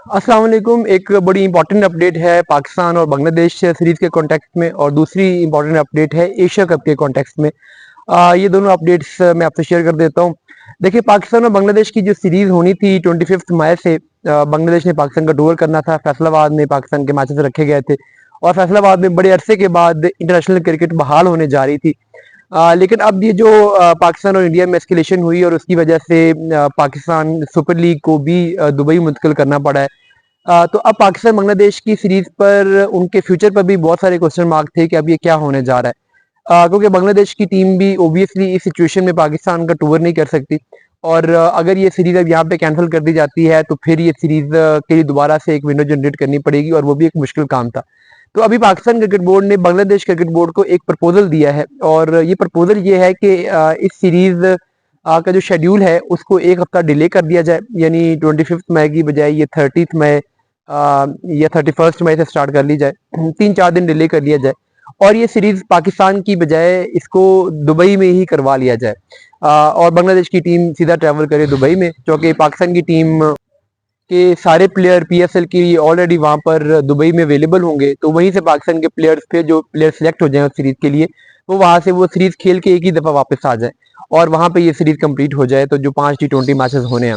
अस्सलाम वालेकुम। एक बड़ी इंपॉर्टेंट अपडेट है पाकिस्तान और बांग्लादेश सीरीज के कॉन्टेक्स्ट में, और दूसरी इंपॉर्टेंट अपडेट है एशिया कप के कॉन्टेक्स्ट में। ये दोनों अपडेट्स मैं आपसे शेयर कर देता हूँ। देखिए, पाकिस्तान और बांग्लादेश की जो सीरीज होनी थी 25 मई से, बांग्लादेश ने पाकिस्तान का टूर करना था। फैसलाबाद में पाकिस्तान के मैचेस रखे गए थे और फैसलाबाद में बड़े अरसे के बाद इंटरनेशनल क्रिकेट बहाल होने जा रही थी। लेकिन अब ये जो पाकिस्तान और इंडिया में एस्केलेशन हुई और उसकी वजह से पाकिस्तान सुपर लीग को भी दुबई मुंतकिल करना पड़ा है। तो अब पाकिस्तान बांग्लादेश की सीरीज पर उनके फ्यूचर पर भी बहुत सारे क्वेश्चन मार्क थे कि अब ये क्या होने जा रहा है, क्योंकि बांग्लादेश की टीम भी ओबियसली इस सिचुएशन में पाकिस्तान का टूर नहीं कर सकती। और अगर ये सीरीज अब यहाँ पे कैंसिल कर दी जाती है तो फिर ये सीरीज के लिए दोबारा से एक विंडो जनरेट करनी पड़ेगी, और वो भी एक मुश्किल काम था। तो अभी पाकिस्तान क्रिकेट बोर्ड ने बांग्लादेश क्रिकेट बोर्ड को एक प्रपोजल दिया है, और ये प्रपोजल ये है कि इस सीरीज का जो शेड्यूल है उसको एक हफ्ता डिले कर दिया जाए, यानी 25 मई की बजाय ये 30 मई या 31 मई से स्टार्ट कर ली जाए। 3-4 दिन डिले कर लिया जाए और ये सीरीज पाकिस्तान की बजाय इसको दुबई में ही करवा लिया जाए, और बांग्लादेश की टीम सीधा ट्रैवल करे दुबई में, क्योंकि पाकिस्तान की टीम के सारे प्लेयर पीएसएल की ऑलरेडी वहां पर दुबई में अवेलेबल होंगे। तो वहीं से पाकिस्तान के प्लेयर्स पे जो प्लेयर सिलेक्ट हो जाए उस सीरीज के लिए, वो वहां से वो सीरीज खेल के एक ही दफा वापस आ जाए और वहां पे ये सीरीज कंप्लीट हो जाए। तो जो 5 T20 मैचेस होने हैं,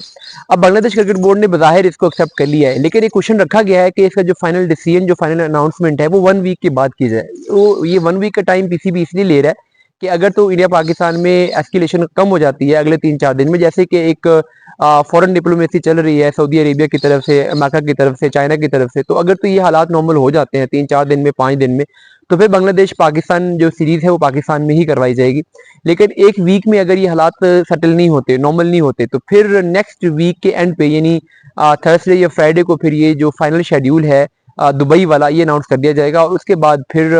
अब बांग्लादेश क्रिकेट बोर्ड ने बज़ाहिर इसको एक्सेप्ट कर लिया है, लेकिन एक क्वेश्चन रखा गया है कि इसका जो फाइनल डिसीजन, जो फाइनल अनाउंसमेंट है, वो 1 वीक के बाद की जाए। तो ये 1 वीक का टाइम पीसीबी इसलिए ले रहा है कि अगर तो इंडिया पाकिस्तान में एस्केलेशन कम हो जाती है अगले 3-4 दिन में, जैसे कि एक फॉरेन डिप्लोमेसी चल रही है सऊदी अरेबिया की तरफ से, अमेरिका की तरफ से, चाइना की तरफ से, तो अगर तो ये हालात नॉर्मल हो जाते हैं 3-4 दिन में, 5 दिन में, तो फिर बांग्लादेश पाकिस्तान जो सीरीज है वो पाकिस्तान में ही करवाई जाएगी। लेकिन एक वीक में अगर ये हालात सेटल नहीं होते, नॉर्मल नहीं होते, तो फिर नेक्स्ट वीक के एंड पे, यानी थर्सडे या फ्राइडे को, फिर ये जो फाइनल शेड्यूल है दुबई वाला, ये अनाउंस कर दिया जाएगा। और उसके बाद फिर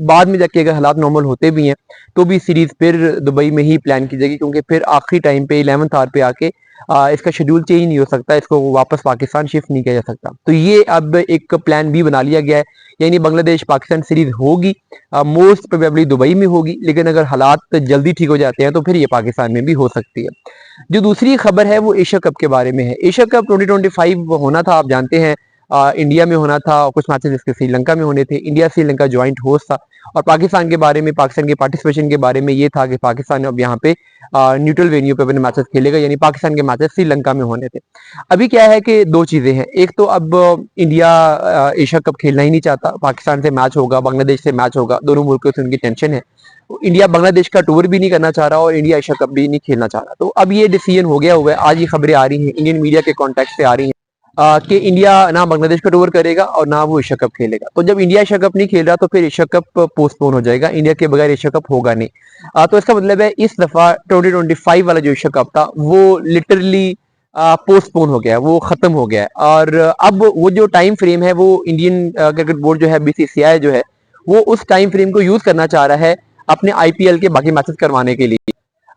बाद में जाके अगर हालात नॉर्मल होते भी हैं तो भी सीरीज फिर दुबई में ही प्लान की जाएगी, क्योंकि फिर आखिरी टाइम पे 11th आवर पे आके इसका शेड्यूल चेंज नहीं हो सकता, इसको वापस पाकिस्तान शिफ्ट नहीं किया जा सकता। तो ये अब एक प्लान बी बना लिया गया है, यानी बांग्लादेश पाकिस्तान सीरीज होगी, मोस्ट प्रोबेबली दुबई में होगी, लेकिन अगर हालात जल्दी ठीक हो जाते हैं तो फिर ये पाकिस्तान में भी हो सकती है। जो दूसरी खबर है वो एशिया कप के बारे में है। एशिया कप 2025 होना था, आप जानते हैं, इंडिया में होना था, और कुछ मैचेस इसके श्रीलंका में होने थे। इंडिया श्रीलंका ज्वाइंट होस्ट था, और पाकिस्तान के बारे में, पाकिस्तान के पार्टिसिपेशन के बारे में ये था कि पाकिस्तान अब यहाँ पे न्यूट्रल वेन्यू पे अपने मैचेस खेलेगा, यानी पाकिस्तान के मैचेस श्रीलंका में होने थे। अभी क्या है कि दो चीजें हैं। एक तो अब इंडिया एशिया कप खेलना ही नहीं चाहता, पाकिस्तान से मैच होगा, बांग्लादेश से मैच होगा, दोनों मुल्कों से उनकी टेंशन है। इंडिया बांग्लादेश का टूर भी नहीं करना चाह रहा और इंडिया एशिया कप भी नहीं खेलना चाह रहा। तो अब ये डिसीजन हो गया हुआ है। आज ये खबरें आ रही हैं, इंडियन मीडिया के कॉन्टेक्ट से आ रही हैं कि इंडिया ना बांग्लादेश का टूर करेगा और ना वो एशिया कप खेलेगा। तो जब इंडिया एशिया कप नहीं खेल रहा तो फिर एशिया कप पोस्टपोन हो जाएगा, इंडिया के बगैर एशिया कप होगा नहीं। तो इसका मतलब है इस दफा 2025 वाला जो एशिया कप था वो लिटरली पोस्टपोन हो गया, वो खत्म हो गया। और अब वो जो टाइम फ्रेम है, वो इंडियन क्रिकेट बोर्ड जो है, बीसीसीआई जो है, वो उस टाइम फ्रेम को यूज करना चाह रहा है अपने आईपीएल के बाकी मैचेस करवाने के लिए।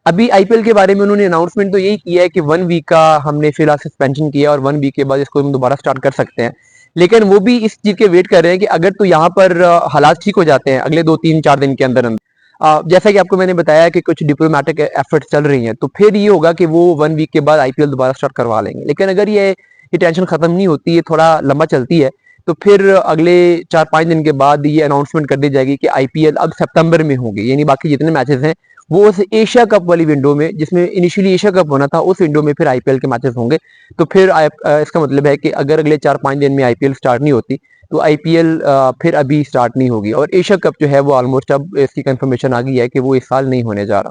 अभी आईपीएल के बारे में उन्होंने अनाउंसमेंट तो यही किया है कि 1 वीक का हमने फिलहाल सस्पेंशन किया और 1 वीक के बाद इसको हम दोबारा स्टार्ट कर सकते हैं। लेकिन वो भी इस चीज के वेट कर रहे हैं कि अगर तो यहाँ पर हालात ठीक हो जाते हैं अगले 2-3-4 दिन के अंदर अंदर, जैसा कि आपको मैंने बताया कि कुछ डिप्लोमेटिक एफर्ट्स चल रही हैं, तो फिर ये होगा कि वो 1 वीक के बाद आईपीएल दोबारा स्टार्ट करवा लेंगे। लेकिन अगर ये टेंशन खत्म नहीं होती, ये थोड़ा लंबा चलती है, तो फिर अगले 4-5 दिन के बाद ये अनाउंसमेंट कर दी जाएगी कि आईपीएल अब सितंबर में होगी, यानी बाकी जितने मैचेस हैं वो उस एशिया कप वाली विंडो में, जिसमें इनिशियली एशिया कप होना था, उस विंडो में फिर आईपीएल के मैचेस होंगे। तो फिर इसका मतलब है कि अगर अगले 4-5 दिन में आईपीएल स्टार्ट नहीं होती तो आईपीएल फिर अभी स्टार्ट नहीं होगी। और एशिया कप जो है वो ऑलमोस्ट अब इसकी कंफर्मेशन आ गई है कि वो इस साल नहीं होने जा रहा।